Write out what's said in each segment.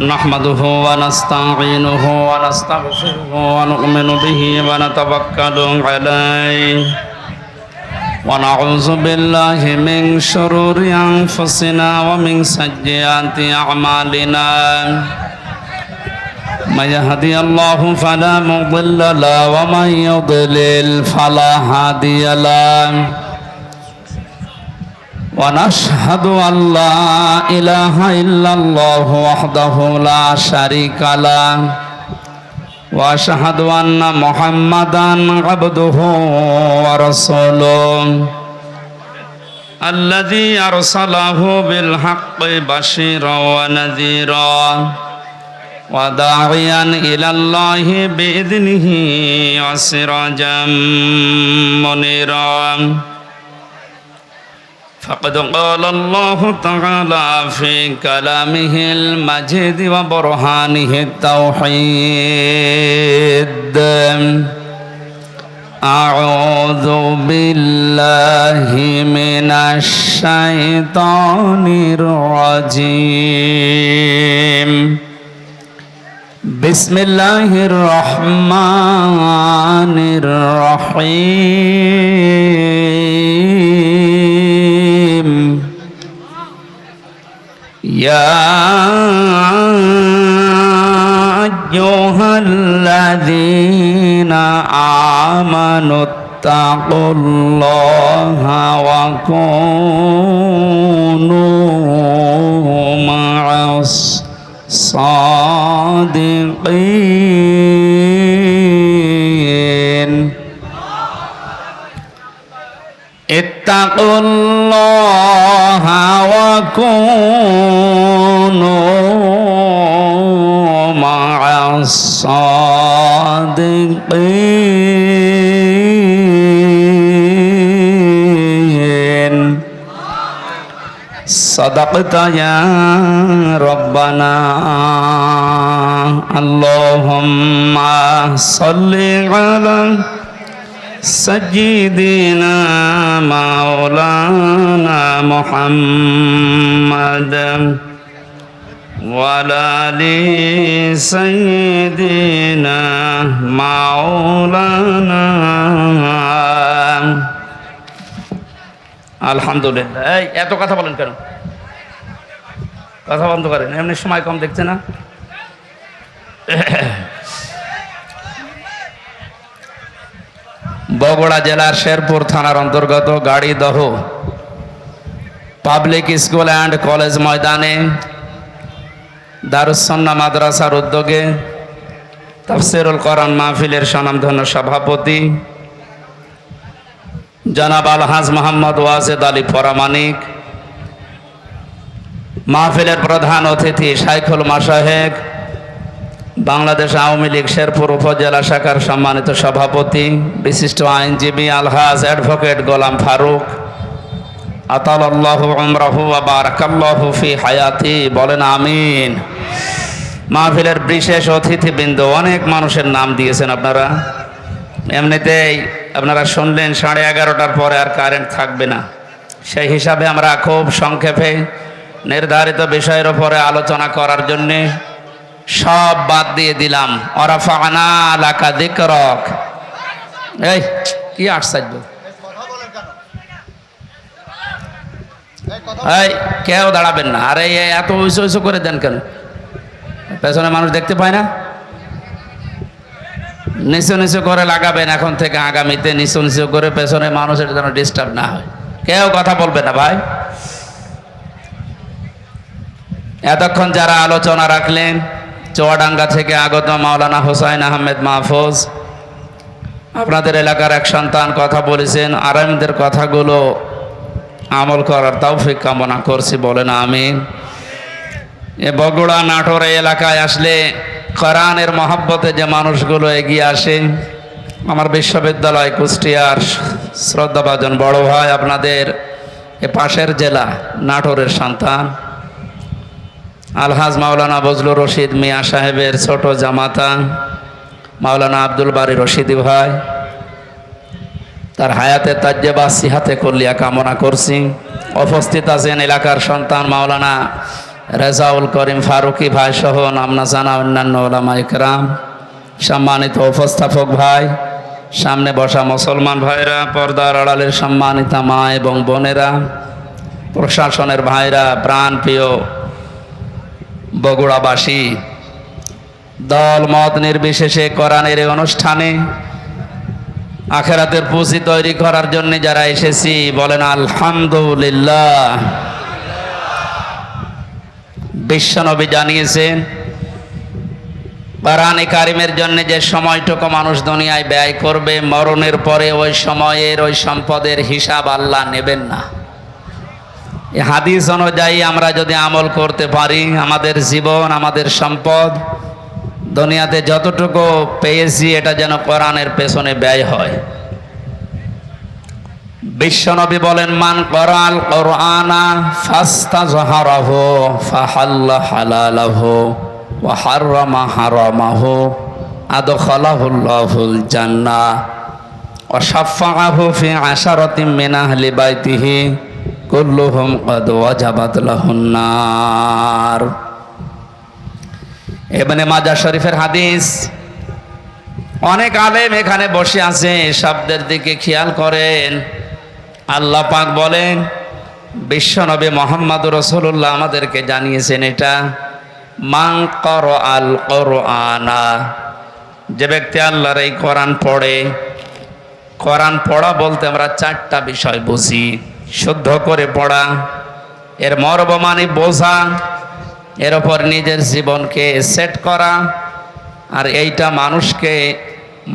نحمده ونستعينه ونستغفره ونؤمن به ونتوكل عليه ونعوذ بالله من شرور أنفسنا ومن سيئات أعمالنا من يهدي الله فلا مضل له ومن يضلل فلا هادي له ونشهد أن لا إله إلا الله وحده لا شريك له وأشهد أن محمدا عبده ورسوله الذي أرسله بالحق بشيرا ونذيرا وداعيا إلى الله بإذنه وسراجا منيرا فقد قال الله تعالى في كلامه المجيد وبرهانه التوحيد أعوذ بالله من الشيطان الرجيم بسم الله الرحمن الرحيم يا أيها الذين آمنوا اتقوا الله وكونوا مع الصادقين اتقوا الله وكونوا مع الصادقين صدقت يا ربنا اللهم صل على سيدنا مولانا محمد وعلى آل سيدنا مولانا আলহামদুলিল্লাহ। এই এত কথা বলেন কেন? কথা বন্ধ করেন, এমনি সময় কম দেখছে না? বগুড়া জেলার শেরপুর থানার অন্তর্গত Garidaha public school and college ময়দানে দারুস সুন্নাহ মাদ্রাসার উদ্যোগে তাফসীরুল কোরআন মাহফিলের স্বনামধন্য সভাপতি জনাব আলহাজ মোহাম্মদ ওয়াজেদ আলী পরামানিক, মাহফিলের প্রধান অতিথি শাইখুল মাশায়েখ, বাংলাদেশ আওয়ামী লীগ শেরপুর উপজেলা শাখার সম্মানিত সভাপতি বিশিষ্ট আইনজীবী আলহাজ অ্যাডভোকেট গোলাম ফারুক, আতালাল্লাহু উমরাহু ওয়া বারাকাল্লাহু ফি হায়াতি, বলেন আমিন। মাহফিলের বিশেষ অতিথিবৃন্দ, অনেক মানুষের নাম দিয়েছেন আপনারা। এমনিতেই আপনারা শুনলেন 11:30টার পরে আর কারেন্ট থাকবে না, সেই হিসাবে আমরা খুব সংক্ষেপে নির্ধারিত বিষয়ের উপরে আলোচনা করার জন্যে সব বাদ দিয়ে দিলাম। ওয়ারাফা'না লাকা যিকরাক। এই কি আশ্চর্য, এই কেউ দাঁড়াবেন না। আরে এত উঁচু উঁচু করে দেন কেন? পেছনে মানুষ দেখতে পায় না? নিচু নিচু করে লাগাবেন এখন থেকে, আগামীতে নিচু নিচু করে, পেছনে মানুষের যেন ডিস্টার্ব না হয়। কেউ কথা বলবে না ভাই। এতক্ষণ যারা আলোচনা রাখলেন, চুয়াডাঙ্গা থেকে আগত মাওলানা হোসাইন আহমেদ মাহফুজ, আপনাদের এলাকার এক সন্তান কথা বলেছেন। আরামদের কথাগুলো আমল করার তৌফিক কামনা করছি, বলেন আমিন। এ বগুড়া নাটোর এলাকায় আসলে কোরআনের মহব্বতে যে মানুষগুলো এগিয়ে আসে, আমার বিশ্ববিদ্যালয় কুষ্টিয়ার শ্রদ্ধাভাজন বড় ভাই, আপনাদের এ পাশের জেলা নাটোরের সন্তান আলহাজ মাওলানা বজলুর রশিদ মিয়া সাহেবের ছোট জামাতা মাওলানা আব্দুল বারী রশিদি ভাই, তার হায়াতে তাজ্জেবা সিহাতে কল্লিয়া কামনা করছি। উপস্থিত আছেন এলাকার সন্তান মাওলানা রেজাউল করিম ফারুকি ভাই সহ নামনা জানা অন্যান্য ওলামা ইকরাম, সম্মানিত উপস্থাপক ভাই, সামনে বসা মুসলমান ভাইরা, পর্দার আড়ালের সম্মানিতা মা এবং বোনেরা, প্রশাসনের ভাইরা, প্রাণ প্রিয় বগুড়াবাসী, দল মত নির্বিশেষে কোরআনের এই অনুষ্ঠানে আখিরাতের পুঁজি তৈরি করার জন্য যারা এসেছি বলেন আলহামদুলিল্লাহ। বিশ্বনবী জানিয়েছেন কোরআনে কারিমের জন্য যে সময়টুকু মানুষ দুনিয়ায় ব্যয় করবে, মরণের পরে ওই সময়ের ওই সম্পদের হিসাব আল্লাহ নেবেন না। এই হাদিস অনুযায়ী আমরা যদি আমল করতে পারি, আমাদের জীবন, আমাদের সম্পদ দুনিয়াতে যতটুকু পেয়েছি এটা যেন কোরআনের পেছনে ব্যয় হয়। বিশ্বনবী বলেন মান করাল কোরআনা ফাস্তাজহারাহু ফাহাল্লা হালালাহু ওয়া হাররামা হারামাহু আদখালাহুল্লাহুল জান্নাহ ওয়া শাফাআহু ফি আশারাতিন মিন আহলি বাইতিহি কুল্লুহুম ক্বাদ ওয়াজাবাত লাহুন নার। ইবনে মাজাহ শরীফের হাদিস। অনেক আলেম এখানে বসে আছে, শব্দের দিকে খেয়াল করেন। আল্লাহ পাক বলেন, বিশ্বনবী মুহাম্মদুর রাসূলুল্লাহ আমাদেরকে জানিয়েছেন এটা, মান ক্বারাআল কোরআনা, যে ব্যক্তি আল্লাহর এই কোরআন পড়ে। কোরআন পড়া বলতে আমরা চারটা বিষয় বুঝি। শুদ্ধ করে পড়া, এর মর্ম মানে বোঝা, এর ওপর নিজের জীবনকে সেট করা, আর এইটা মানুষকে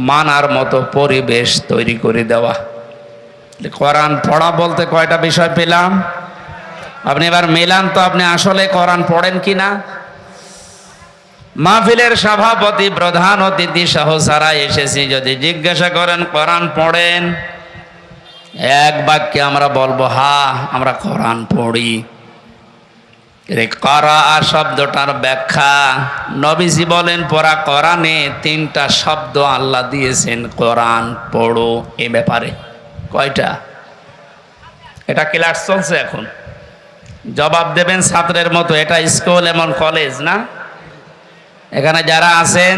মানার মতো পরিবেশ তৈরি করে দেওয়া। কোরআন পড়া বলতে কয়টা বিষয় পেলাম? আপনি এবার মেলান তো, আপনি আসলে কোরআন পড়েন কিনা। মাহফিলের সভাপতি, প্রধান অতিথি সহ যারা এসেছি যদি জিজ্ঞাসা করেন কোরআন পড়েন, এক বাক্যে আমরা বলবো হ্যাঁ আমরা কোরআন পড়ি। করা শব্দটার ব্যাখ্যা নবীজি বলেন, পড়া কোরআনে তিনটা শব্দ আল্লাহ দিয়েছেন কোরআন পড়ো এ ব্যাপারে। কয়টা? এটা ক্লাস চলছে এখন, জবাব দেবেন ছাত্রের মতো। এটা স্কুল এমন কলেজ না। এখানে যারা আছেন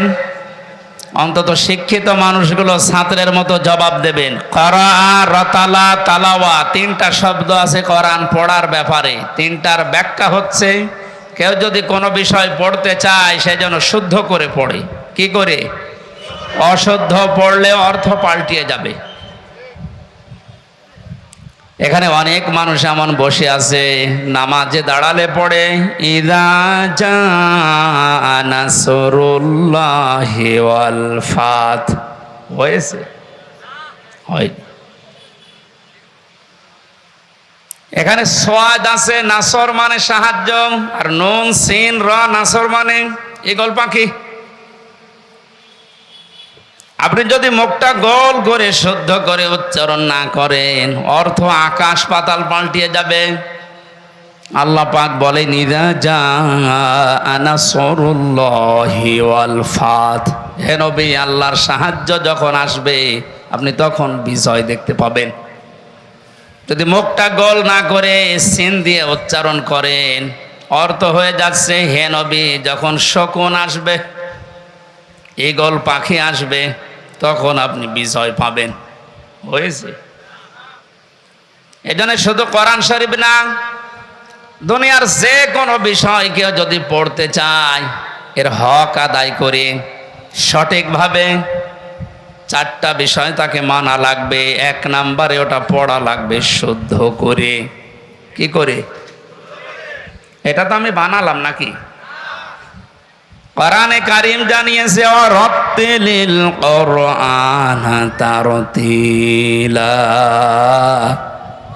অন্তত শিক্ষিত মানুষগুলো ছাত্রের মতো জবাব দেবেন। করা, রতালা, তালাওয়া, তিনটা শব্দ আছে কোরআন পড়ার ব্যাপারে। তিনটার ব্যাখ্যা হচ্ছে, কেউ যদি কোনো বিষয় পড়তে চায় সে যেন শুদ্ধ করে পড়ে। কি করে? অশুদ্ধ পড়লে অর্থ পাল্টিয়ে যাবে। এখানে অনেক মানুষ এমন বসে আছে, নামাজে দাঁড়ালে পড়ে ইযা জাআ নাসরুল্লাহি ওয়াল ফাত। হয়েছে? হয়। এখানে সোয়াদ আছে, নাসর মানে সাহায্য, আর নুন সিন র নাসর মানে ঈগল পাখি। আপনি যদি মুখটা গোল করে শুদ্ধ করে উচ্চারণ না করেন, অর্থ আকাশ পাতাল পাল্টিয়ে যাবে। আল্লাহ পাক বলেন ইযা জাআ নাসরুল্লাহি ওয়াল ফাত, হে নবী আল্লাহর সাহায্য যখন আসবে আপনি তখন বিজয় দেখতে পাবেন। যদি মুখটা গোল না করে সিন দিয়ে উচ্চারণ করেন, অর্থ হয়ে যাচ্ছে হে নবী যখন শকুন আসবে, ঈগল পাখি আসবে, তখন আপনি বিজয় পাবেন। হয়েছে? এজন্য শুধু কোরআন শরীফ না, দুনিয়ার যে কোনো বিষয় কেউ যদি পড়তে চায়, এর হক আদায় করে সঠিকভাবে চারটা বিষয় তাকে মানা লাগবে। এক নম্বরে ওটা পড়া লাগবে শুদ্ধ করে। কি করে? এটা তো আমি বানালাম নাকি? কোরআনে কারীম জানিয়েছে ওয়ারাত্তিলিল কোরআনা তারতিলা,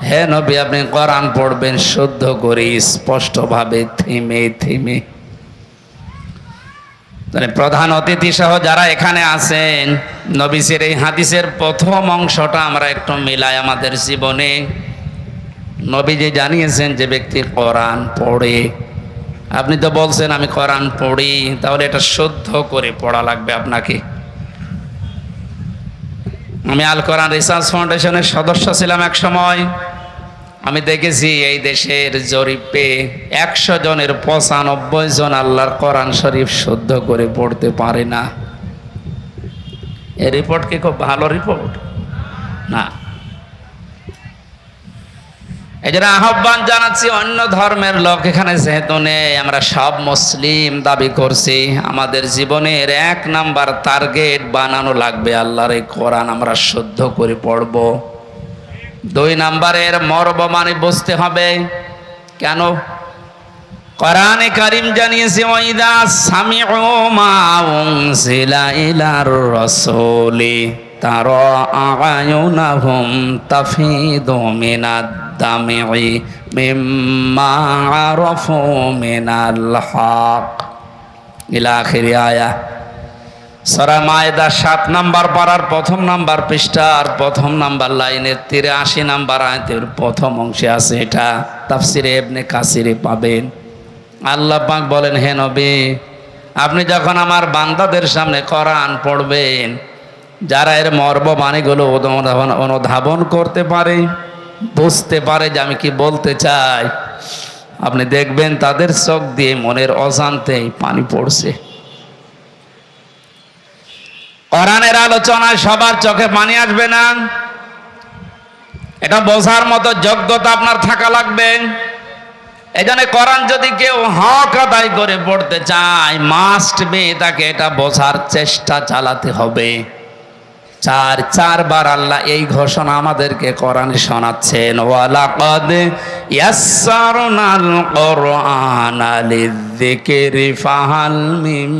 হে নবী আপনি কোরআন পড়বেন শুদ্ধ করে, স্পষ্টভাবে, থেমে থেমে। প্রধান অতিথি সহ যারা এখানে আছেন, নবীর এই হাদিসের প্রথম অংশটা আমরা একটু মিলাই আমাদের জীবনে। নবীজি জানিয়েছেন যে ব্যক্তি কোরআন পড়ে, আপনি তো বলছেন আমি কোরআন পড়ি, তাহলে এটা শুদ্ধ করে পড়া লাগবে আপনাকে। আমি আল কোরআন রিসার্চ ফাউন্ডেশনের সদস্য ছিলাম এক সময়। আমি দেখেছি এই দেশের জরিপে 100 জনের 95 জন আল্লাহর কোরআন শরীফ শুদ্ধ করে পড়তে পারে না। এই রিপোর্ট কি খুব ভালো রিপোর্ট না? এই জন্য আহ্বান জানাচ্ছি, অন্য ধর্মের লোক এখানে যেহেতু নেই, আমরা সব মুসলিম দাবি করছি, আমাদের জীবনের 1 নাম্বার টার্গেট বানানো লাগবে আল্লাহর এই কোরআন আমরা শুদ্ধ করে পড়ব। 2 নাম্বারের মর্ম মানে বুঝতে হবে। কেন? কোরআনে কারীম জানিয়েছে, ওয়াইদা সামিউ মা উনজিলা ইলার রাসূলি তারা আ'য়ুনাহুম তাফিদু মিনাদ দামি মিম্মা আরাফু মিনাল হক ইলা আখির আয়া। সূরা মায়েদা 7 নাম্বার পারার 1ম নাম্বার পৃষ্ঠার 1ম নাম্বার লাইনের 83 নাম্বার আয়াতের প্রথম অংশে আছে। এটা তাফসিরে ইবনে কাসিরে পাবেন। আল্লাহ পাক বলেন, হে নবী, আপনি যখন আমার বান্দাদের সামনে কোরআন পড়বেন, যারা এর মর্ম মানেগুলো অনুধাবন করতে পারে, বুঝতে পারে যে আমি কি বলতে চাই, আপনি দেখবেন তাদের চোখ দিয়ে মনের অজান্তেই পানি পড়ছে। কোরআনের আলোচনায় সবার চোখে পানি আসবে না, এটা বোঝার মতো যোগ্যতা আপনার থাকা লাগবে। এই জন্য কোরআন যদি কেউ হক আদায় করে পড়তে চায়, মাস্ট বি তাকে এটা বোঝার চেষ্টা চালাতে হবে। 4বার আল্লাহ এই ঘোষণা আমাদেরকে কোরআনে শোনাচ্ছেন, ওয়ালাকাদ ইয়াসসারনাল কোরআনা লিযিকরি ফাহাল মিন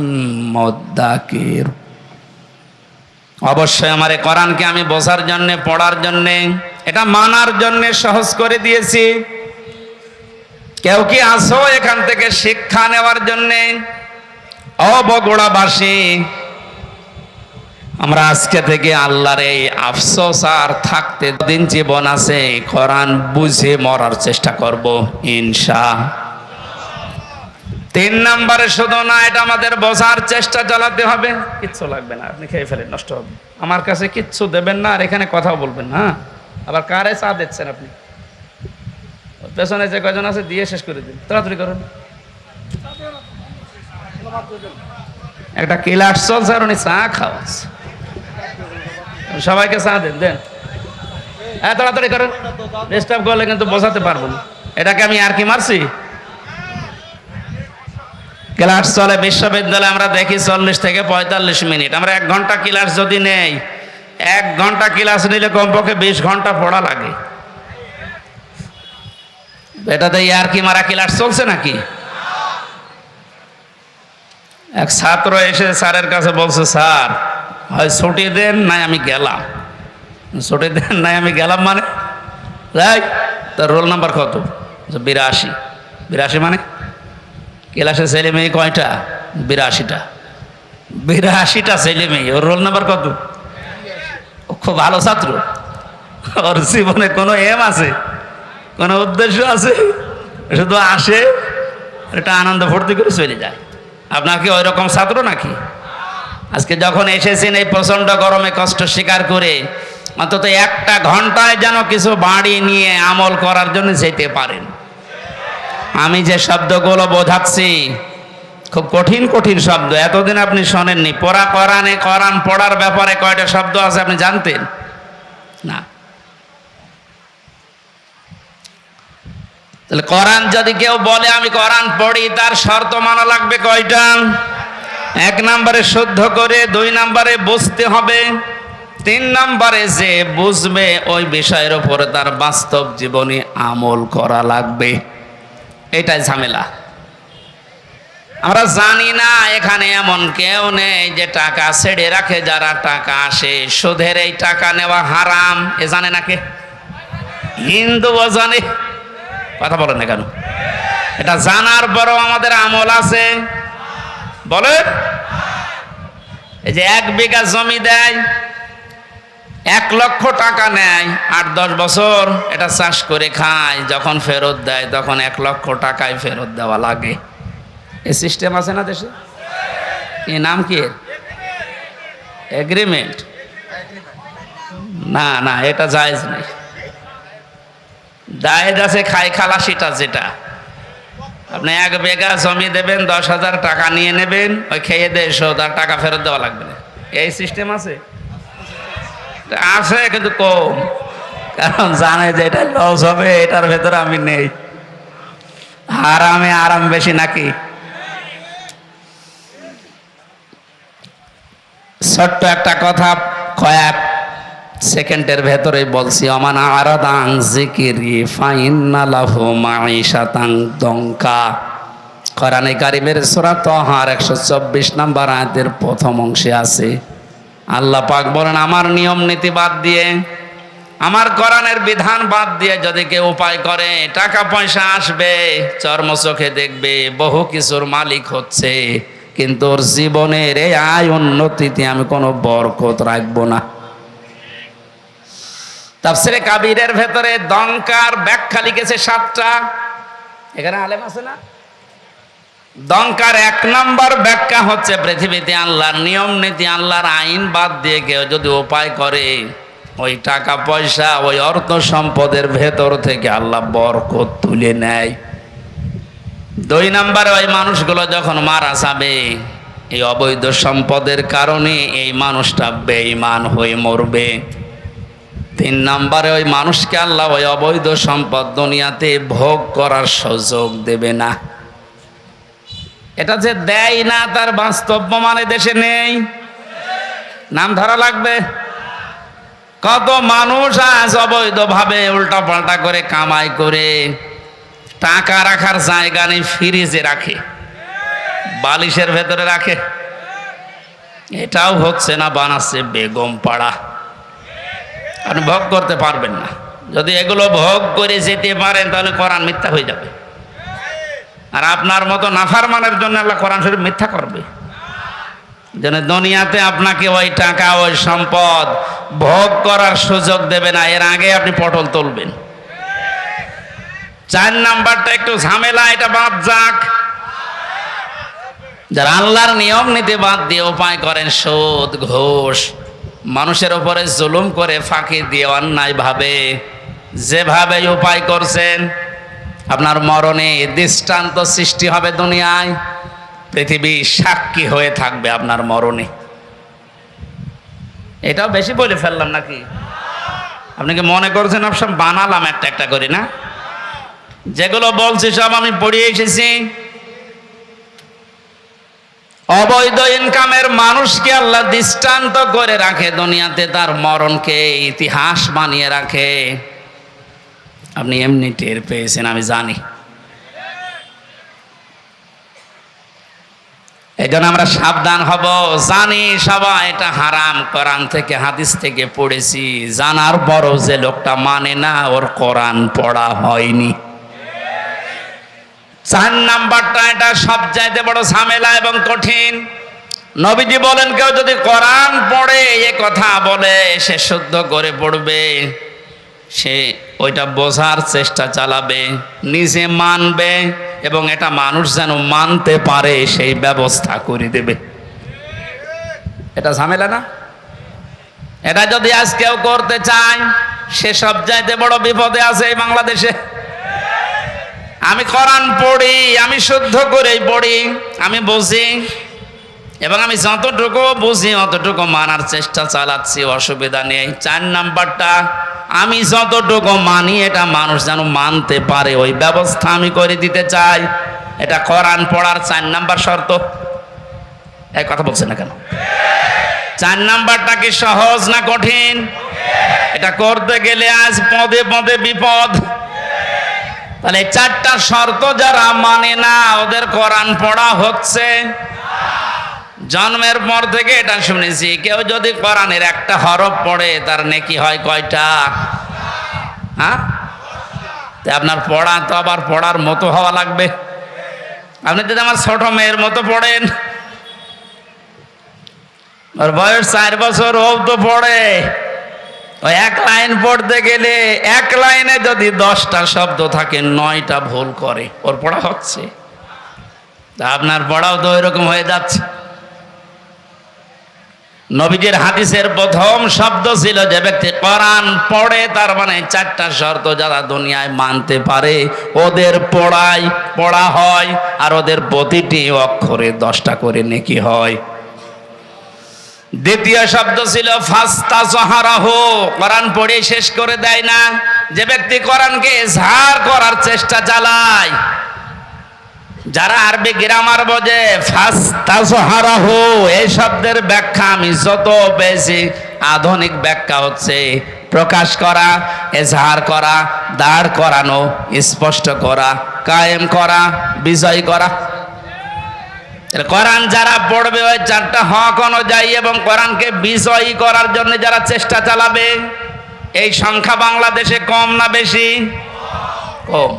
মুদ্দাকির। অবশ্যই আমার এই কোরআনকে আমি বোঝার জন্য, পড়ার জন্য, এটা মানার জন্য সহজ করে দিয়েছি। কেউ কি আসো এখান থেকে শিক্ষা নেওয়ার জন্য? ও বগুড়াবাসী, আমরা আজকে থেকে আল্লাহর এই আফসোস আর থাকতে দিন জীবন আছে, কোরআন বুঝে মরার চেষ্টা করব ইনশাআল্লাহ। 3 নাম্বারে শুধু না, এটা আমাদের বোঝার চেষ্টা চালাতে হবে। কিচ্ছু লাগবে না, আপনি খেয়ে ফেলেন, নষ্ট হবে। আমার কাছে কিচ্ছু দেবেন না, আর এখানে কথাও বলবেন না। আবার কারে চা দিচ্ছেন আপনি? পেছনে যে কয়জন আছে দিয়ে শেষ করে দিন, তাড়াতাড়ি করুন। একটা ক্লাস চলছে আর উনি চা খাওয়াচ্ছে, সবাইকে চা দেন, দেন। হ্যাঁ, তাড়াতাড়ি করেন, ডিস্টার্ব করলে কিন্তু বোঝাতে পারবো না। এটাকে আমি আর কি মারছি? ক্লাস চলে বিশ্ববিদ্যালয়ে, আমরা দেখি 40 থেকে 45 মিনিট। আমরা 1 ঘন্টা ক্লাস যদি নেই, 1 ঘন্টা ক্লাস নিলে কমপক্ষে 20 ঘন্টা পড়া লাগে। এটাতে আর কি মারা ক্লাস চলছে নাকি? এক ছাত্র এসে স্যারের কাছে বলছে, স্যার হয় ছুটি দেন নাই আমি গেলাম। ছুটি দেন নাই আমি গেলাম মানে? রাইট, তার রোল নাম্বার কত? 82। 82 মানে ক্লাসে ছেলে মেয়ে কয়টা? 82টা। 82টা ছেলে মেয়ে, ওর রোল নাম্বার কত? খুব ভালো ছাত্র, ওর জীবনে কোনো এম আছে, কোনো উদ্দেশ্য আছে? শুধু আসে, এটা আনন্দ ফুর্তি করে চলে যায়। আপনার কি ওই রকম ছাত্র নাকি? আজকে যখন এসেছেন এই প্রচন্ড গরমে কষ্ট স্বীকার করে, অন্তত 1টা ঘন্টায় যেন কিছু বাড়ি নিয়ে আমল করার জন্য যেতে পারেন। আমি যে শব্দগুলো বোঝাচ্ছি খুব কঠিন কঠিন শব্দ, এতদিন আপনি শোনেননি। কোরআনে কোরআন পড়ার ব্যাপারে কয়টা শব্দ আছে আপনি জানতেন না? তাহলে কোরআন যদি কেউ বলে আমি কোরআন পড়ি, তার শর্ত মানা লাগবে কয়টা? 1 নাম্বারে শুদ্ধ করে, 2 নাম্বারে বুঝতে হবে, 3 নাম্বারে যে বুঝবে ওই বিষয়ের উপরে তার বাস্তব জীবনে আমল করা লাগবে। এটাই ঝামেলা। আমরা জানি না এখানে এমন কেউ নেই যে টাকা ছেড়ে রাখে। যারা টাকা আসে, সুদের এই টাকা নেওয়া হারাম, এ জানে না কে? হিন্দুও জানে, কথা বলেন না কেন? এটা জানার পরও আমাদের আমল আছে, বলে। এই যে 1 বিঘা জমি দেয়, 1 লক্ষ টাকা নেয়, 8-10 বছর এটা চাষ করে খায়, যখন ফেরত দেয় তখন 1 লক্ষ টাকায় ফেরত দেওয়া লাগে। এই সিস্টেম আছে না দেশে? এই নাম কি? এগ্রিমেন্ট। না না, এটা জায়েজ নেই। দায়েজ আছে খাই খালাসিটা, যেটা আপনি 1 বিঘা জমি দেবেন, 10,000 টাকা নিয়ে নেবেন, ওই খেয়ে দিয়ে শোধ, আর টাকা ফেরত দেওয়া লাগবে না। এই সিস্টেম আছে আছে কিন্তু কম, কারণ জানে যে এটা লস হবে, এটার ভেতরে আমি নেই। আরাম বেশি নাকি? ছোট্ট একটা কথা কয়েক সেকেন্ডের ভেতরে বলছি। অমান আরাদা আন যিকরি ফাইন্না লাহু মাঈশাতান দঙ্কা। কোরআনে কারীমের সূরা তাহার 124 নম্বর আয়াতের প্রথম অংশে আছে, আল্লাহ পাক বলেন, আমার নিয়ম নীতি বাদ দিয়ে, আমার কোরআনের বিধান বাদ দিয়ে যদি কেউ উপায় করে, টাকা পয়সা আসবে, চর্ম চোখে দেখবে, বহু কিছুর মালিক হচ্ছে, কিন্তু ওর জীবনের এই আয় উন্নতিতে আমি কোনো বরকত রাখবো না। তাফসীরে কাবীরের ভেতরে দঙ্কার ব্যাখ্যা লিখেছে 7টা। এখানে আলেম আছে না? দঙ্কার 1 নম্বর ব্যাখ্যা হচ্ছে, পৃথিবীতে আল্লাহর নিয়ম নীতি, আল্লাহর আইন বাদ দিয়ে কেউ যদি উপায় করে, ওই টাকা পয়সা, ওই অর্থ সম্পদের ভেতর থেকে আল্লাহ বরকত তুলে নেয়। 2 নম্বরে, ওই মানুষগুলো যখন মারা যাবে, এই অবৈধ সম্পদের কারণে এই মানুষটা বেঈমান হয়ে মরবে। 3 নম্বরে, ওই মানুষকে আল্লাহ ওই অবৈধ সম্পদ দুনিয়াতে ভোগ করার সুযোগ দেবে না। এটা যে দেয় না, তার বাস্তব প্রমাণ দেশে নেই, নাম ধরা লাগবে। কত মানুষ আজ অবৈধভাবে উল্টাপাল্টা করে কামাই করে টাকা রাখার জায়গা নেই, ফ্রিজে রাখে, বালিশের ভেতরে রাখে। এটাও হচ্ছে না, বানাচ্ছে বেগম পাড়া। আপনি ভোগ করতে পারবেন না। যদি এগুলো ভোগ করে যেতে পারেন, তাহলে কোরআন মিথ্যা হয়ে যাবে। আর আপনার মতো নাফরমানের জন্য আল্লাহ কোরআন শরীফ মিথ্যা করবে? যেন দুনিয়াতে আপনাকে ওই টাকা, ওই সম্পদ ভোগ করার সুযোগ দেবে না, এর আগে আপনি পটল তুলবেন। 4 নাম্বারটা একটু ঝামেলা, এটা বাদ যাক। যারা আল্লাহর নিয়ম নীতি বাদ দিয়ে উপায় করেন, সুদ ঘুষ, মানুষের উপরে জুলুম করে, ফাঁকি দিয়ে, অন্যায় ভাবে যেভাবে উপায় করছেন, আপনার মরণে দৃষ্টান্ত সৃষ্টি হবে দুনিয়ায়। পৃথিবী সাক্ষী হয়ে থাকবে আপনার মরণে। এটাও বেশি বলে ফেললাম নাকি? আপনি কি মনে করছেন সব বানালাম একটা একটা করে? না, যেগুলো বলছি সব আমি পড়িয়ে এসেছি। অবৈধ ইনকামের মানুষকে আল্লাহ দৃষ্টান্ত করে রাখে দুনিয়াতে, তার মরণকে ইতিহাস বানিয়ে রাখে। আপনি এমনি টের পেয়েছেন, আমি জানি। এই জন্য আমরা সাবধান হব। জানি সবাই এটা হারাম, কোরআন থেকে হাদিস থেকে পড়েছি, জানার পরও যে লোকটা মানে না, ওর কোরআন পড়া হয়নি। 4 নাম্বারটা, এটা সবচাইতে বড় ঝামেলা এবং কঠিন। নবীজি বলেন, কেউ যদি কোরআন পড়ে এ কথা বলে, সে শুদ্ধ করে পড়বে, সে ওইটা বোঝার চেষ্টা চালাবে, নিজে মানবে, এবং এটা মানুষ যেন মানতে পারে সেই ব্যবস্থা করে দেবে। এটা ঝামেলা না? এটা যদি আজ কেউ করতে চায়, সে সবচাইতে বড় বিপদে আছে এই বাংলাদেশে। আমি কোরআন পড়ি, আমি শুদ্ধ করেই পড়ি, আমি বুঝি, এবং আমি যতটুকু বুঝি অতটুকু মানার চেষ্টা চালাচ্ছি, অসুবিধা নেই। 4 নাম্বারটা, আমি যতটুকু মানি এটা মানুষ যেন মানতে পারে, ওই ব্যবস্থা আমি করে দিতে চাই। এটা কোরআন পড়ার 4 নাম্বার শর্ত। এই কথা বলছে না কেন? 4 নাম্বারটা কি সহজ না কঠিন? এটা করতে গেলে আজ পদে পদে বিপদ। তাহলে 4টা শর্ত যারা মানে না, ওদের কোরআন পড়া হচ্ছে। জন্মের পর থেকে এটা শুনেছি, কেউ যদি কোরআনের একটা হরফ পড়ে, তার নেকি হয় কয়টা? হ্যাঁ, আপনার পড়া তো আবার পড়ার মতো হওয়া লাগবে। আপনি যদি আমার ছোট মেয়ের মতো পড়েন, ওর বয়স 4 বছর, ও তো পড়ে, ওই 1 লাইন পড়তে গেলে 1 লাইনে যদি 10টা শব্দ থাকে, 9টা ভুল করে, ওর পড়া হচ্ছে। তা আপনার পড়াও তো এরকম হয়ে যাচ্ছে। নবীজির হাদিসের প্রথম শব্দ ছিল যে ব্যক্তি কোরআন পড়ে, তার মানে চারটা শর্ত যারা দুনিয়ায় মানতে পারে ওদের পড়া হয়, আর ওদের প্রতিটি অক্ষরে 10টা করে নেকি হয়। দ্বিতীয় শব্দ ছিল ফাস্তাজহারাহু, কোরআন পড়ে শেষ করে দেয় না, যে ব্যক্তি কোরআনকে ইজহার করার চেষ্টা চালায়। যারা আরবি গ্রামার বোঝে, ফাস্তাজহারাহু এই শব্দের ব্যাখ্যা আমি যত বেশি আধুনিক ব্যাখ্যা হচ্ছে প্রকাশ করা, ইজহার করা, দাঁড় করানো, স্পষ্ট করা, কায়েম করা, বিজয় করা। কোরআন যারা পড়বে ওই চারটা হক অনুযায়ী এবং কোরআনকে বিজয়ী করার জন্য যারা চেষ্টা চালাবে, এই সংখ্যা বাংলাদেশে কম না বেশি? কম।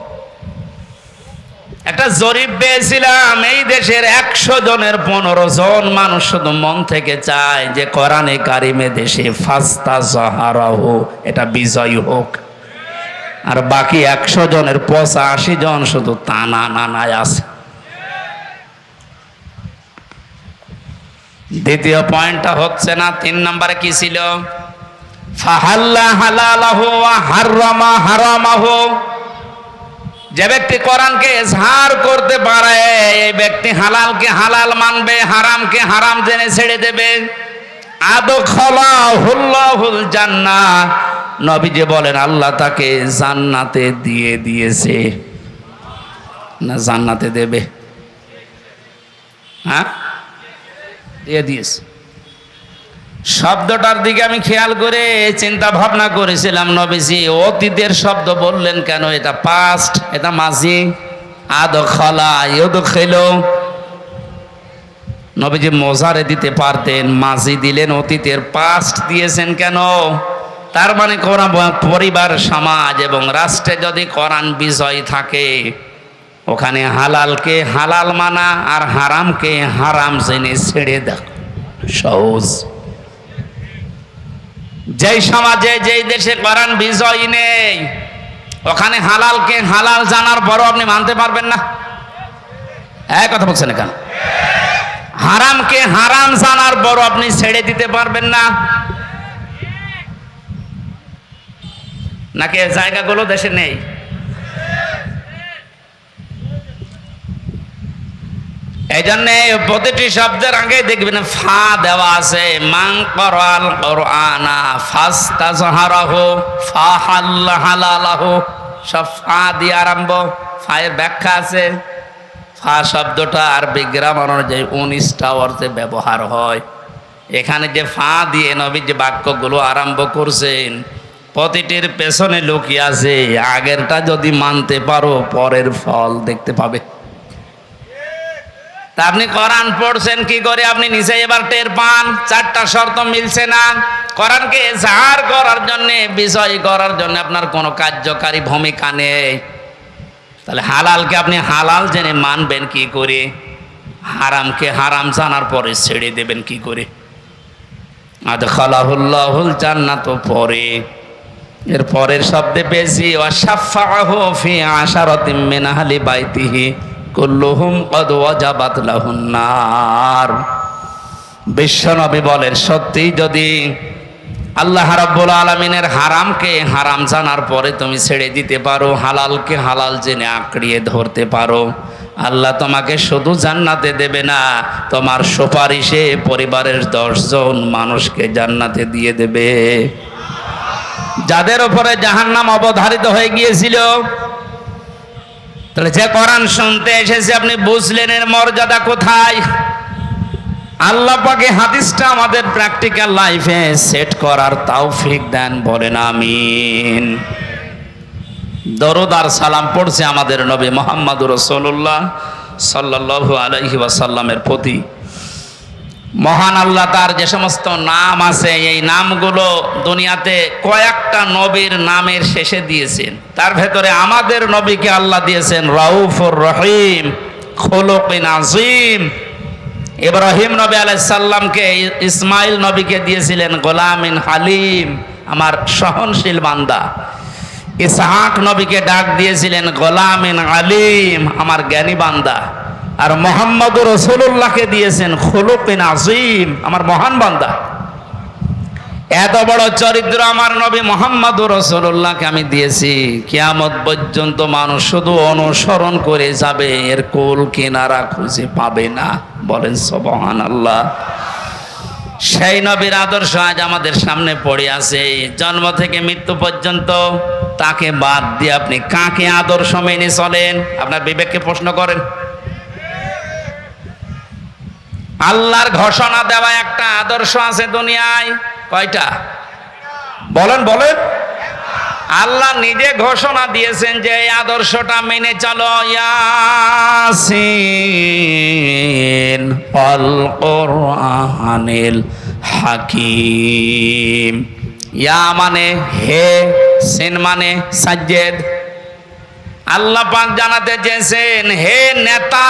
একটা জরিপ পেয়েছিলাম, এই দেশের 100 জনের 15 জন মানুষ শুধু মন থেকে চায় যে কোরআনে কারিমে দেশে ফাস্তাজহারাহু এটা বিজয়ী হোক, আর বাকি 100 জনের 85 জন শুধু টানা নানায় আছে। দ্বিতীয় পয়েন্টটা হচ্ছে না। 3 নম্বরে কি ছিল? ফাহাল্লা হালালাহু ওয়া হাররামা হারামাহু, যে ব্যক্তি কোরআনকে ইজহার করতে পারে এই ব্যক্তি হালালকে হালাল মানবে, হারামকে হারাম জেনে ছেড়ে দেবে। আদখালাহুল্লাহুল জান্নাহ, নবীজি বলেন আল্লাহ তাকে জান্নাতে দিয়ে দিয়েছে, না জান্নাতে দেবে? হ্যাঁ, দিয়ে দিয়েছে। শব্দটার দিকে আমি খেয়াল করে চিন্তা ভাবনা করেছিলাম, নবীজি অতীতের শব্দ বললেন কেন? এটা পাস্ট, এটা মাজি। আদখালা ইউদখিলু, নবীজি মোজারে দিতে পারতেন, মাজি দিলেন, অতীতের পাস্ট দিয়েছেন কেন? তার মানে কোরআন পরিবার, সমাজ এবং রাষ্ট্রে যদি কোরআন বিজয় থাকে, ওখানে হালালকে হালাল মানা আর হারামকে হারাম জেনে ছেড়ে দেয় সহজ। যেই সমাজে, যেই দেশে কোরআন বিজয় নেই, ওখানে হালালকে হালাল জানার পরও আপনি মানতে পারবেন না। এক কথা বলছেন কেন? হারামকে হারাম জানার পরও আপনি ছেড়ে দিতে পারবেন না। নাকি জায়গাগুলো দেশে নেই? এই জন্য প্রতিটি শব্দের আগে দেখবেন ফা দেওয়া আছে। মান ক্বারাল কুরআনা ফাস্তাজহারাহু ফাহাল্লা হালালাহু, সব ফা দিয়ে আরম্ভ। ফায়ের ব্যাখ্যা আছে। ফা শব্দটা আরবি গ্রামার অনুযায়ী 19টা অর্থে ব্যবহার হয়। এখানে যে ফা দিয়ে নবী যে বাক্যগুলো আরম্ভ করছেন, প্রতিটির পেছনে লুকিয়ে আছে আগেরটা যদি মানতে পারো পরের ফল দেখতে পাবে। তা আপনি কোরআন পড়ছেন কি করে? আপনি নিজে এবার টের পান 4টা শর্ত মিলছে না। কোরআনকে ইজহার করার জন্য, বিজয় করার জন্য আপনার কোনো কার্যকারী ভূমিকা নেই। তাহলে হালালকে আপনি হালাল জেনে মানবেন কি করে? হারামকে হারাম জানার পরে ছেড়ে দেবেন কি করে? আদখালাহুল্লাহুল জান্নাত পরে, এর পরের শব্দে পেয়েছি ওয়াশাফাআহু ফি আশারাতিন মিন আহলি বাইতিহি কুল্লুহুম ক্বাদ ওয়াজাবাত লাহুন নার। বিশ্বনবী বলেন, সত্যি যদি আল্লাহ রাব্বুল আলামিনের হারামকে হারাম জানার পরে তুমি ছেড়ে দিতে পারো, হালালকে হালাল জেনে আঁকড়িয়ে ধরতে পারো, আল্লাহ তোমাকে শুধু জান্নাতে দেবে না, তোমার সুপারিশে পরিবারের 10 জন মানুষকে জান্নাতে দিয়ে দেবে। যাদের উপরে জাহান্নাম অবধারিত হয়ে গিয়েছিল। তাহলে যে কোরআন শুনতে এসেছে আপনি বুঝলেন এর মর্যাদা কোথায়? আল্লাহ পাকে হাদিসটা আমাদের প্র্যাকটিক্যাল লাইফে সেট করার তৌফিক দেন, বলেন আমিন। দরুদ আর সালাম পড়ছে আমাদের নবী মুহাম্মদুর রাসূলুল্লাহ সাল্লাল্লাহু আলাইহি ওয়াসাল্লামের প্রতি। মহান আল্লাহ তার যে সমস্ত নাম আছে, এই নামগুলো দুনিয়াতে কয়েকটা নবীর নামের শেষে দিয়েছেন। তার ভেতরে আমাদের নবীকে আল্লাহ দিয়েছেন রাউফুর রহিম, খুলুকিন আযীম। ইব্রাহিম নবী আলাইহিস সালামকে, ইসমাইল নবীকে দিয়েছিলেন গোলামিন হালিম, আমার সহনশীল বান্দা। ইসহাক নবীকে ডাক দিয়েছিলেন গোলামিন আলিম, আমার জ্ঞানী বান্দা। আর মুহাম্মদুর রাসূলুল্লাহকে দিয়েছেন খুলুকিন আযীম, আমার মহান বান্দা। এত বড় চরিত্র আমার নবী মুহাম্মদুর রাসূলুল্লাহকে আমি দিয়েছি, কিয়ামত পর্যন্ত মানুষ শুধু অনুসরণ করে যাবে, এর কুল কিনারা খুঁজে পাবে না। বলেন সুবহানাল্লাহ। সেই নবীর আদর্শ আজ আমাদের সামনে পড়ে আছে। জন্ম থেকে মৃত্যু পর্যন্ত তাকে বাদ দিয়ে আপনি কাকে আদর্শ মেনে চলেন? আপনার বিবেককে প্রশ্ন করেন। আল্লাহর ঘোষণা দেওয়া একটা আদর্শ আছে দুনিয়ায়, কয়টা? বলেন বলেন। আল্লাহ নিজে ঘোষণা দিয়েছেন যে এই আদর্শটা মেনে চলো। ইয়াসিন ওয়াল কুরআনিল হাকিম। ইয়া মানে হে, সিন মানে সাজ্জেদ। আল্লাহ পাক জানাতে চেয়েছেন, হে নেতা,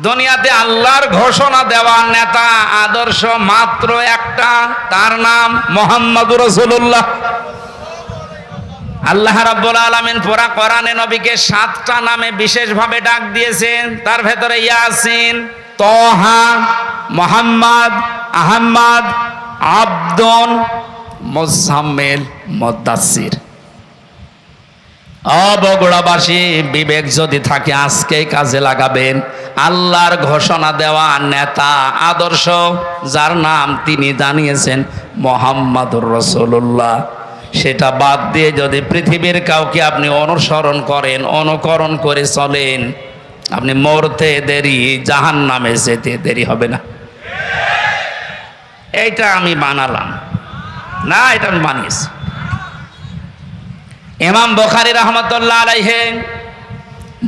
দুনিয়াতে আল্লাহর ঘোষণা দেওয়া নেতা আদর্শ মাত্র একটা, তার নাম মুহাম্মদুর রাসূলুল্লাহ। আল্লাহ রাব্বুল আলামিন পুরা কোরআনে নবীকে 7টা নামে বিশেষভাবে ডাক দিয়েছেন। তার ভেতরে ইয়াসিন, তহা, মুহাম্মদ, আহমদ, আবদুন, মুজাম্মিল, মুদাসসির। বগুড়াবাসী, বিবেক যদি থাকে আজকেই কাজে লাগাবেন। আল্লাহর ঘোষণা দেওয়া নেতা আদর্শ যার নাম তিনি জানিয়েছেন মুহাম্মদুর রাসূলুল্লাহ, সেটা বাদ দিয়ে যদি পৃথিবীর কাউকে আপনি অনুসরণ করেন, অনুকরণ করে চলেন, আপনি মরতে দেরি, জাহান্নামে যেতে দেরি হবে না। এইটা আমি বানালাম না, এটা আমি বানিয়েছি। ইমাম বুখারী রাহমাতুল্লাহ আলাইহি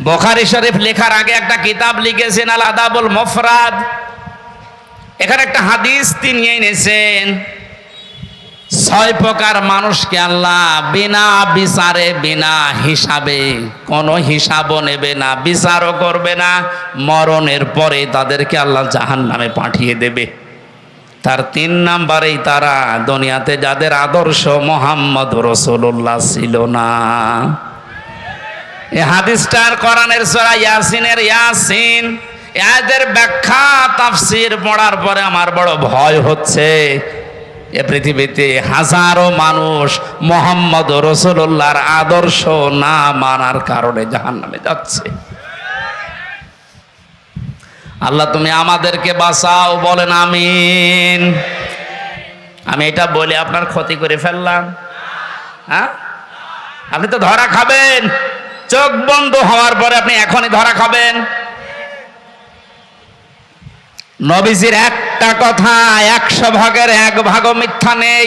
বুখারী শরীফ লেখার আগে একটা কিতাব লিখেছেন, আল আদাবুল মুফরাদ। এখানে একটা হাদিস তিনি এনেছেন, 6 প্রকার মানুষকে আল্লাহ বিনা বিচারে, বিনা হিসাবে, কোনো হিসাবও নেবে না, বিচারও করবে না, মরণের পরে তাদেরকে আল্লাহ জাহান্নামে পাঠিয়ে দেবে। তার 3 নাম্বারেই তারা, দুনিয়াতে যাদের আদর্শ মুহাম্মদুর রাসূলুল্লাহ ছিল না। এই হাদিসটার কোরআনের সূরা ইয়াসিনের ইয়াসিন, এদের ব্যাখ্যা তাফসীর পড়ার পরে আমার বড় ভয় হচ্ছে। এ পৃথিবীতে হাজারো মানুষ মুহাম্মদুর রাসূলুল্লাহর আদর্শ না মানার কারণে জাহান্নামে যাচ্ছে। আল্লাহ তুমি আমাদেরকে বাঁচাও, বলেন আমিন। আমি এটা বলে আপনার ক্ষতি করে ফেললাম? হ্যাঁ, আপনি তো ধরা খাবেন। চোখ বন্ধ হওয়ার পরে আপনি এখনই ধরা খাবেন। নবীজির একটা কথা 100 ভাগের 1 ভাগও মিথ্যা নেই।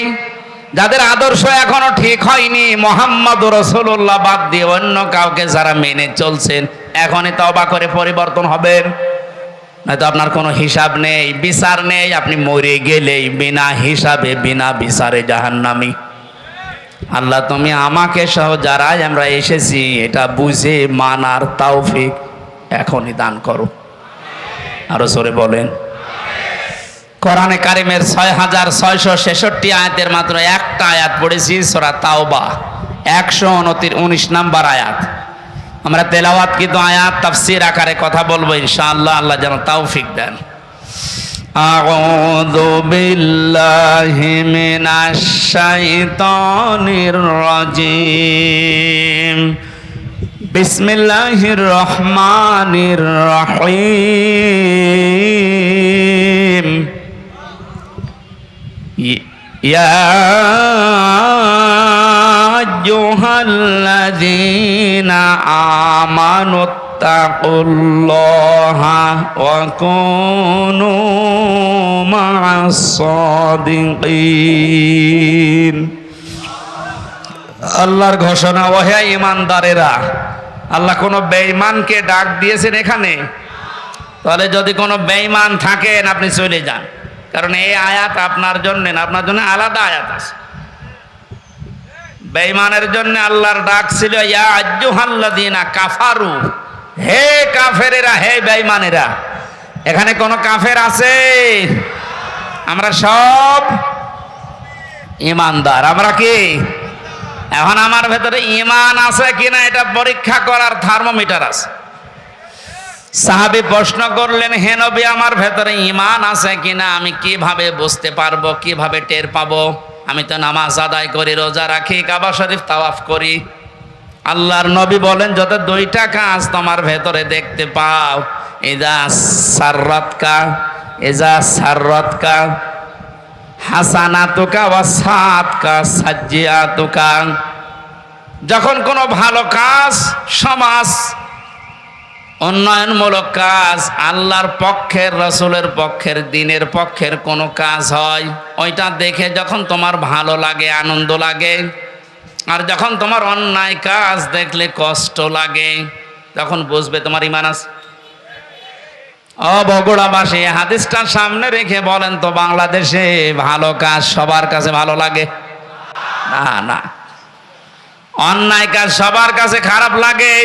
যাদের আদর্শ এখনো ঠিক হয়নি, মুহাম্মদুর রাসূলুল্লাহ বাদ দিয়ে অন্য কাউকে যারা মেনে চলছেন, এখনই তওবা করে পরিবর্তন হবেন, নয়তো আপনার কোনো হিসাব নেই, বিচার নেই। আপনি মরে গেলেই বিনা হিসাবে, বিনা বিচারে জাহান্নামী। আল্লাহ তুমি আমাকে সহ যারাই আমরা এসেছি এটা বুঝে মানার তৌফিক এখনই দান করো। আরো জোরে বলেন। কোরআনে কারিমের 6666 আয়াতের মাত্র একটা আয়াত পড়েছি, সূরা তাওবা 119 নম্বর আয়াত। আমরা তেলাওয়াত কিন্তু আয়াত তাফসীর আকারে কথা বলবো ইনশাআল্লাহ। আল্লাহ যেন তৌফিক দেন। আউযু বিল্লাহি মিনাশ শাইতানির রাজীম। বিসমিল্লাহির রহমানির রহিম। ইয়া আইয়ুহাল্লাযীনা আমানুত্তাকুল্লাহা ওয়া কুনু মা'আস সাদিকিন। আল্লাহর ঘোষণা, ওহে ঈমানদারেরা। আল্লাহ কোনো বেঈমানকে ডাক দিয়েছেন এখানে? তাহলে যদি কোনো বেঈমান থাকেন আপনি চলে যান, কারণ এই আয়াত আপনার জন্য না, আপনার জন্য আলাদা আয়াত আছে। বেঈমানের জন্য আল্লাহর ডাক ছিল ইয়া আইয়ুহাল্লাযীনা কাফারু, হে কাফেরেরা, হে বেঈমানেরা। এখানে কোন কাফের আছে? আমরা সব ঈমানদার। আমরা কি? এখন আমার ভেতরে ঈমান আছে কিনা এটা পরীক্ষা করার থার্মোমিটার আছে। সাহাবী প্রশ্ন করলেন, হে নবী, আমার ভেতরে ঈমান আছে কিনা আমি কিভাবে বুঝতে পারবো, কিভাবে টের পাবো? আমি তো নামাজ আদায় করি, রোজা রাখি, কাবা শরীফ তাওয়াফ করি। আল্লাহর নবী বলেন, যত দুইটা কাজ তোমার ভেতরে দেখতে পাও, ইজা সাররাতকা হাসানাতুকা ওয়া সাআতকা সাজ্জিয়াতুকা। যখন কোনো ভালো কাজ, সমাজ উন্নয়নমূলক কাজ, আল্লাহর পক্ষের, রাসূলের পক্ষের, দ্বীনের পক্ষের কোনো কাজ হয়, ওইটা দেখে যখন তোমার ভালো লাগে, আনন্দ লাগে, আর যখন তোমার অন্যায় কাজ দেখলে কষ্ট লাগে, তখন বুঝবে তোমার ঈমান আছে। ও বগুড়াবাসী, হাদিসটা সামনে রেখে বলেন তো, বাংলাদেশে ভালো কাজ সবার কাছে ভালো লাগে? না না, অন্যায় কাজ সবার কাছে খারাপ লাগে।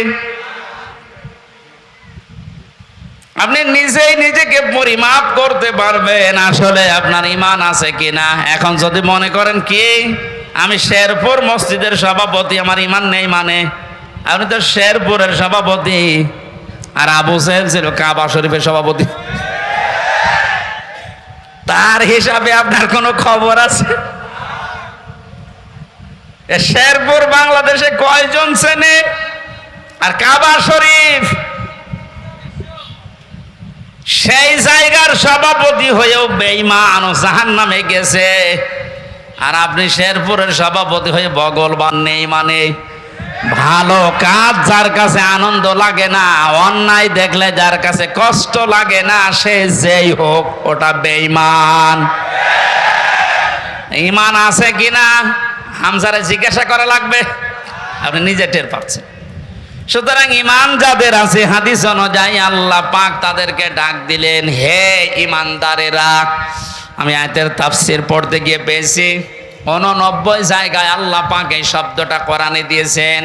আপনি নিজেই নিজেকে পরিমাপ করতে পারবেন আসলে আপনার ঈমান আছে কিনা। এখন যদি মনে করেন কি আমি শেরপুর মসজিদের সভাপতি, আমার ঈমান নেই, মানে আপনি তো শেরপুরের সভাপতি, আর আবু সাহেব ছিল কাবা শরীফের সভাপতি, তার হিসাবে আপনার কোনো খবর আছে? শেরপুর বাংলাদেশে কয়জন চেনে? আর কাবা শরীফ সেই জায়গার সভাপতি হয়েও বেঈমান ও জাহান্নামে গেছে, আর আপনি শেরপুরের সভাপতি হয়ে ভগবান নেই, মানে ভালো কাজ যার কাছে আনন্দ লাগে না, অন্যায় দেখলে যার কাছে কষ্ট লাগে না, সে যেই হোক ওটা বেঈমান। ঈমান আছে কিনা হামজারে জিজ্ঞাসা করা লাগবে, আপনি নিজে টের পাচ্ছেন। সুতরাং ঈমান যাদের আছে, হাদিস অনুযায়ী আল্লাহ পাক তাদেরকে ডাক দিলেন, হে ঈমানদারেরা। আমি আয়াতের তাফসীর পড়তে গিয়ে পেয়েছি 89 জায়গায় আল্লাহ পাক এই শব্দটা কোরআনে দিয়েছেন।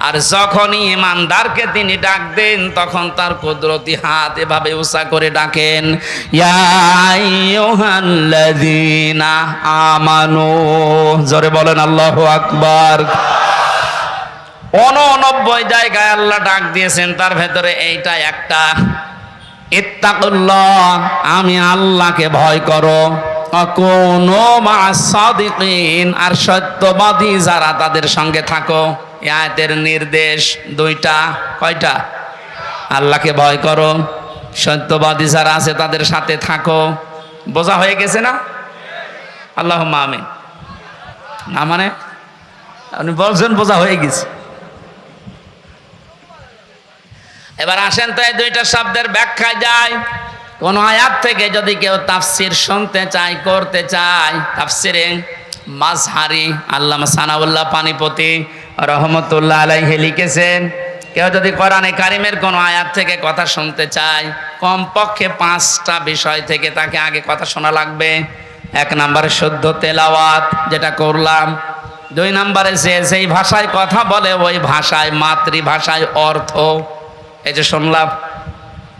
আর যখনই ঈমানদারকে তিনি ডাক দেন, তখন তার কুদরতি হাত এভাবে উঁচা করে ডাকেন, ইয়া আইয়ুহাল্লাযীনা আমানু। জোরে বলেন আল্লাহু আকবার। 89 জায়গায় আল্লাহ ডাক দিয়েছেন, তার ভেতরে এইটা একটা, ইত্তাকুল্লাহ, আমি আল্লাহকে ভয় করো, কুনু মা'আস সাদিকিন, আর সত্যবাদী যারা তাদের সঙ্গে থাকো। এই আয়াতের নির্দেশ দুইটা, কয়টা? আল্লাহকে ভয় করো, সত্যবাদী যারা আছে তাদের সাথে থাকো। বোঝা হয়ে গেছে না? আল্লাহুম্মা আমিন। না মানে আপনি বলছেন বোঝা হয়ে গেছে। এবার আসেন তো এই দুইটা শব্দের ব্যাখ্যায় যায়। কোন আয়াত থেকে যদি কেউ তাফসির শুনতে চায়, করতে চায়, তাফসিরে মাজহারি আল্লামা সানাউল্লাহ পানিপতি রহমতুল্লাহ আলাইহি লিখেছেন, কেউ যদি কোরআনে কারিমের কোন আয়াত থেকে কথা শুনতে চায়, কমপক্ষে 5টা বিষয় থেকে তাকে আগে কথা শোনা লাগবে। 1 নম্বরে শুদ্ধ তেলাওয়াত, যেটা করলাম। 2 নম্বরে যেই ভাষায় কথা বলে ওই ভাষায়, মাতৃভাষায় অর্থ, এই যে শুনলাম।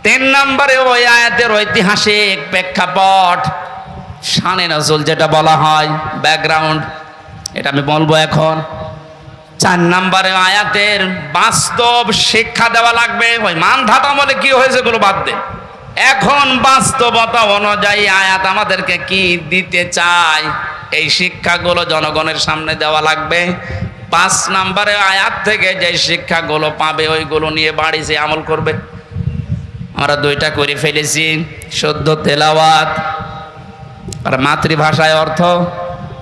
3 নম্বরে ওই আয়াতের ঐতিহাসিক প্রেক্ষাপট, শানে নজুল যেটা বলা হয়, ব্যাকগ্রাউন্ড, এটা আমি বলবো এখন। 4 নম্বরে আয়াতের বাস্তব শিক্ষা দেওয়া লাগবে। ওই মান ধাতা বলে কি হয়েছে এগুলো বাদ দে, এখন বাস্তবতা অনুযায়ী আয়াত আমাদেরকে কি দিতে চায়, এই শিক্ষাগুলো জনগণের সামনে দেওয়া লাগবে। 5 নম্বরে আয়াত থেকে যে শিক্ষাগুলো পাবে ওইগুলো নিয়ে বাড়ি যে আমল করবে। আমরা 2টা করে ফেলেছি, শুদ্ধ তেলাওয়াত আর মাতৃভাষায় অর্থ।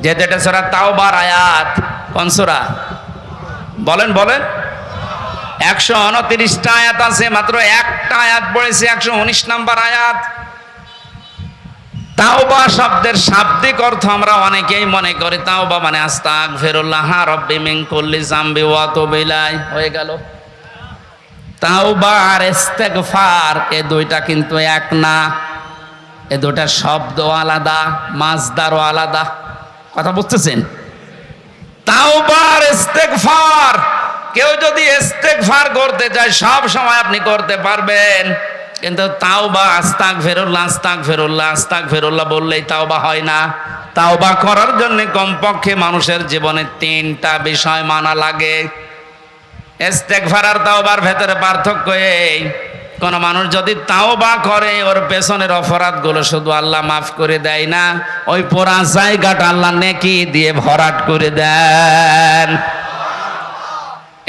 যেটা এটা সূরা তাওবার আয়াত, কোন সূরা বলেন বলেন? 129টা আয়াত আছে, মাত্র একটা আয়াত পড়েছি, 119 নম্বর আয়াত। তাওবা শব্দের শাব্দিক অর্থ আমরা অনেকেই মনে করি তাওবা মানে আস্তাগফিরুল্লাহ রাব্বি মিন কুল্লি যামবি ওয়া আতুবু ইলাইহি, হয়ে গেল। তাওবা আর ইস্তেগফার এই দুইটা কিন্তু এক না, এই দুইটা শব্দ আলাদা, মাজদারও আলাদা। কথা বুঝতেছেন? তাওবা আর ইস্তেগফার, কেউ যদি ইস্তেগফার করতে চায় সব সময় আপনি করতে পারবেন, কিন্তু তাওবা আস্তাগফিরুল্লাহ আস্তাগফিরুল্লাহ আস্তাগফিরুল্লাহ বললেই তাওবা হয় না। তাওবা করার জন্য কমপক্ষে মানুষের জীবনে 3টা বিষয় মানা লাগে। ইস্তেগফার আর তাওবার ভেতরে পার্থক্য এই, কোন মানুষ যদি তাওবা করে ওর পেছনের অপরাধগুলো শুধু আল্লাহ মাফ করে দেয় না, ওই পোড়া জায়গাটা আল্লাহ নেকি দিয়ে ভরাট করে দেন।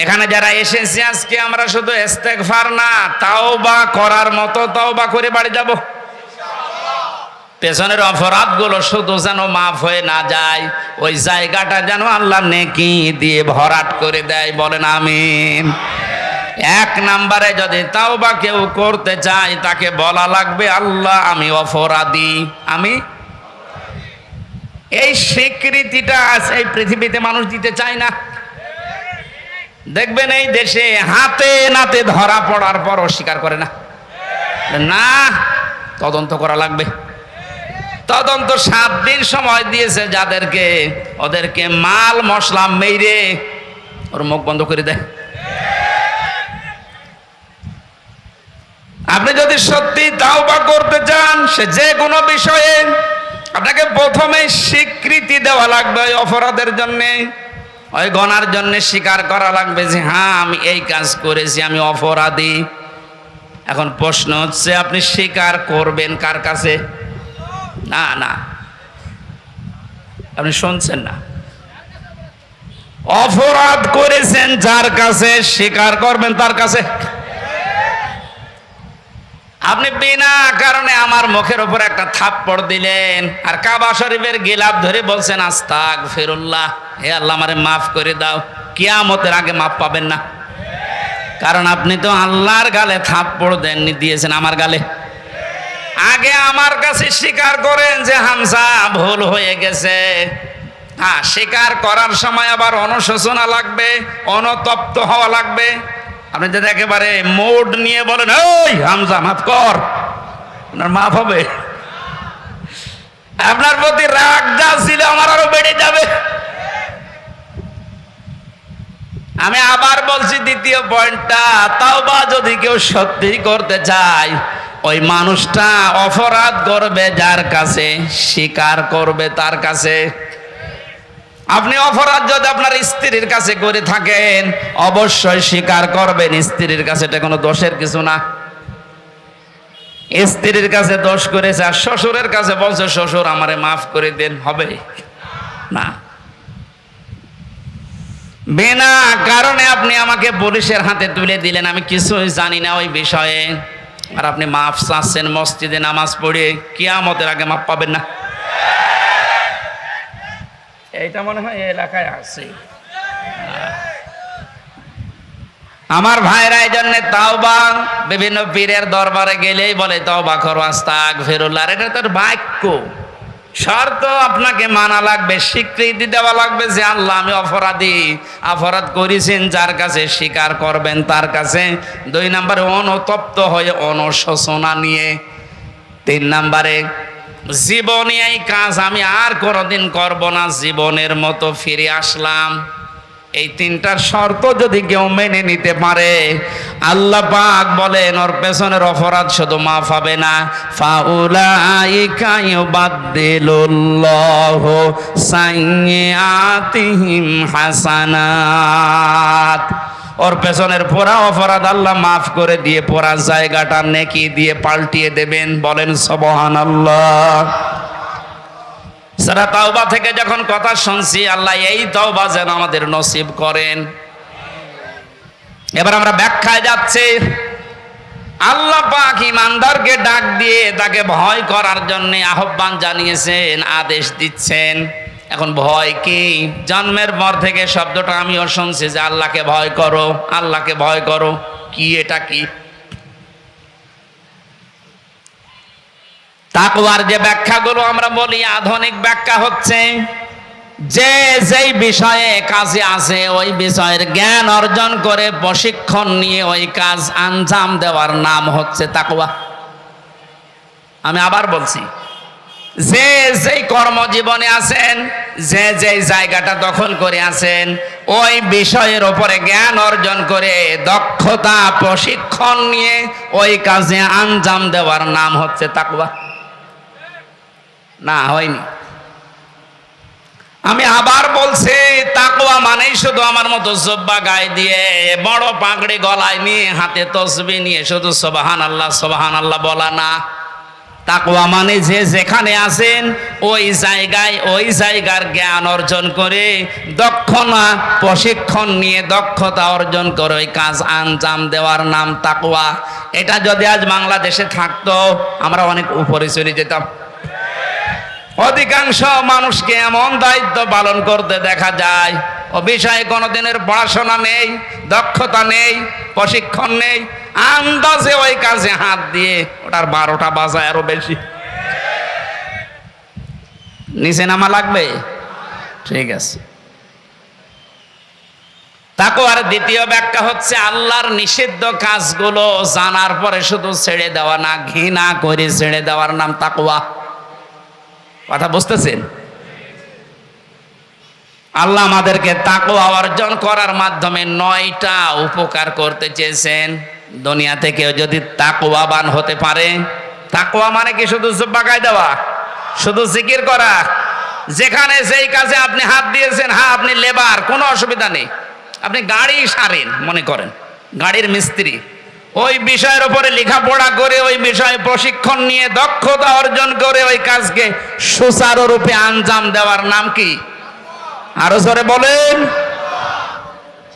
এখানে যারা এসেছি আজকে আমরা শুধু ইস্তেগফার না, তাওবা করার মতো তাওবা করে বাড়ি যাব। পেছনের অপরাধগুলো শুধু যেন মাফ হয়ে না যায়, ওই জায়গাটা যেন আল্লাহ নেকি দিয়ে ভরাট করে দেয়। বলেন আমিন। এক নম্বরে যদি তাওবা কেউ করতে চায় তাকে বলা লাগবে, আল্লাহ আমি অপরাধী, আমি। এই স্বীকৃতিটা আছে এই পৃথিবীতে মানুষ দিতে চায় না। দেখবেন এই দেশে হাতে নাতে ধরা পড়ার পর অস্বীকার করে না। না, তদন্ত করা লাগবে। তদন্ত 7 দিন সময় দিয়েছে যাদেরকে, ওদেরকে মাল মশলা মেরে ওর মুখ বন্ধ করে দেয়। আপনি যদি সত্যি তাওবা করতে চান সে যে কোনো বিষয়ে, আপনাকে প্রথমে স্বীকৃতি দেওয়া লাগবে ওই অপরাধের জন্যে, ওই গুনার জন্য স্বীকার করা লাগবে যে হ্যাঁ আমি এই কাজ করেছি, আমি অপরাধী। এখন প্রশ্ন হচ্ছে আপনি স্বীকার করবেন কার কাছে? না না, আপনি শুনছেন না। অপরাধ করেছেন যার কাছে, স্বীকার করবেন তার কাছে। আপনি বিনা কারণে আমার মুখের উপর একটা থাপ্পড় দিলেন আর কাবা শরীফের গিলাফ ধরে বলছেন আস্তাগফিরুল্লাহ, হে আল্লাহ আমারে মাফ করে দাও, কিয়ামতের আগে মাফ পাবেন না। কারণ আপনি তো আল্লাহর গালে থাপ্পড় দেননি, দিয়েছেন আমার গালে। আগে আমার কাছে স্বীকার করেন যে হামজা ভুল হয়ে গেছে। হ্যাঁ, স্বীকার করার সময় আবার অনুশোচনা লাগবে, অনুতপ্ত হওয়া লাগবে। আপনি যদি একেবারে মোড নিয়ে বলেন ওই হামজা মাফ কর, আপনার মাফ হবে? আপনার প্রতি রাগ যা ছিল আমার আরো বেড়ে যাবে। আমি আবার বলছি দ্বিতীয় পয়েন্টটা, তাওবা যদি কেউ সত্যি করতে চায়, ওই মানুষটা অপরাধ করবে যার কাছে, স্বীকার করবে তার কাছে। আপনি অপরাধ যদি আপনার স্ত্রীর কাছে করে থাকেন, অবশ্যই স্বীকার করবেন স্ত্রীর কাছে, এটা কোনো দোষের কিছু না। স্ত্রীর কাছে দোষ করেছে আর শ্বশুরের কাছে বলছে শ্বশুর আমারে মাফ করে দেন, হবে না। বিনা কারণে আপনি আমাকে পুলিশের হাতে তুলে দিলেন, আমি কিছুই জানি না ওই বিষয়ে, আর আপনি মাফ চাচ্ছেন মসজিদে নামাজ পড়ে, কিয়ামতের আগে মাফ পাবেন না। এইটা মনে হয় এই এলাকায় আছে। আমার ভাইরা এই জন্য তাওবা, বিভিন্ন পীরের দরবারে গেলেই বলে তাওবা করো, আস্তাগফিরুল্লাহ। এটা তোর বাক্য, শর্ত আপনাকে মানা লাগবে, স্বীকৃতি দেওয়া লাগবে যে আল্লাহ আমি অপরাধী, অপরাধ করেছেন যার কাছে, স্বীকার করবেন তার কাছে। 2 নম্বরে অনুতপ্ত হয়ে অনুশোচনা নিয়ে। 3 নম্বরে জীবনে এই কাজ আমি আর কোনোদিন করব না, জীবনের মতো ফিরে আসলাম। এই 3টার শর্ত যদি কেউ মেনে নিতে পারে, আল্লাহ পাক বলেন ওর পেছনের অপরাধ শুধু মাফ হবে না, ফাউলাইকা ইউবাদদিলুল্লাহু সাইয়্যাতিহিম হাসানাত। ওর পেছনের পুরা অপরাধ আল্লাহ মাফ করে দিয়ে পুরা জায়গাটা নেকি দিয়ে পাল্টিয়ে দেবেন। বলেন সুবহানাল্লাহ। সূরা তাওবা থেকে যখন কথা শুনছি, আল্লাহ এই তাওবা যেন আমাদের নসিব করেন। এবার আমরা ব্যাখ্যায় যাচ্ছি। আল্লাহ পাক ঈমানদারকে ডাক দিয়ে তাকে ভয় করার জন্য আহ্বান জানিয়েছেন, আদেশ দিচ্ছেন। এখন ভয় কি? জন্মের পর থেকে শব্দটা আমিও শুনছি যে আল্লাহকে ভয় করো, আল্লাহকে ভয় করো। কি এটা কি? তাকওয়ার যে ব্যাখ্যাগুলো আমরা বলি, আধুনিক ব্যাখ্যা হচ্ছে যে যেই বিষয়ে কাজে আছে ওই বিষয়ের জ্ঞান অর্জন করে প্রশিক্ষণ নিয়ে ওই কাজ আঞ্জাম দেওয়ার নাম হচ্ছে তাকওয়া। আমি আবার বলছি, যে যেই কর্মজীবনে আছেন, যে যেই জায়গাটা দখল করে আছেন, ওই বিষয়ের উপরে জ্ঞান অর্জন করে দক্ষতা প্রশিক্ষণ নিয়ে ওই কাজে আঞ্জাম দেওয়ার নাম হচ্ছে তাকওয়া। না, হয়নি। আমি আবার বলছি, তাকওয়া তাকওয়া মানেই শুধু আমার মতো জব্বা গায়ে দিয়ে বড় পাগড়ি গলায় নিয়ে হাতে তসবিহ নিয়ে শুধু সুবহানাল্লাহ বলা না। তাকওয়া মানে যে যেখানে আছেন ওই জায়গার জ্ঞান অর্জন করে দক্ষতা প্রশিক্ষণ নিয়ে দক্ষতা অর্জন করে ওই কাজ আঞ্জাম দেওয়ার নাম তাকওয়া। এটা যদি আজ বাংলাদেশে থাকতো আমরা অনেক উপরে চলে যেতাম। অধিকাংশ মানুষকে এমন দায়িত্ব পালন করতে দেখা যায় ও বিষয়ে কোনোদিনের পড়াশোনা নেই, দক্ষতা নেই, প্রশিক্ষণ নেই, আন্দাজে ওই কাজে হাত দিয়ে ওটার 12টা বাজায় আরো বেশি। নিচে নামা লাগবে? ঠিক আছে। তাকওয়ার দ্বিতীয় ব্যাখ্যা হচ্ছে আল্লাহর নিষিদ্ধ কাজগুলো জানার পরে শুধু ছেড়ে দেওয়া না, ঘৃণা করে ছেড়ে দেওয়ার নাম তাকওয়া। কথা বুঝতেছেন? আল্লাহ আমাদেরকে তাকওয়া অর্জন করার মাধ্যমে 9টা উপকার করতে চেয়েছেন। দুনিয়াতে কেউ যদি তাকওয়াবান হতে পারে, তাকওয়া মানে কি শুধু জুব্বা গায়ে দেওয়া, শুধু জিকির করা? যেখানে যেই কাজে আপনি হাত দিয়েছেন, হ্যাঁ আপনি লেবার, কোনো অসুবিধা নেই, আপনি গাড়ি সারেন মনে করেন, গাড়ির মিস্ত্রি, ওই বিষয়ের উপরে লেখাপড়া করে ওই বিষয়ে প্রশিক্ষণ নিয়ে দক্ষতা অর্জন করে ওই কাজকে সুচারুরূপে আঞ্জাম দেওয়ার নাম কি? আরো জোরে বলেন।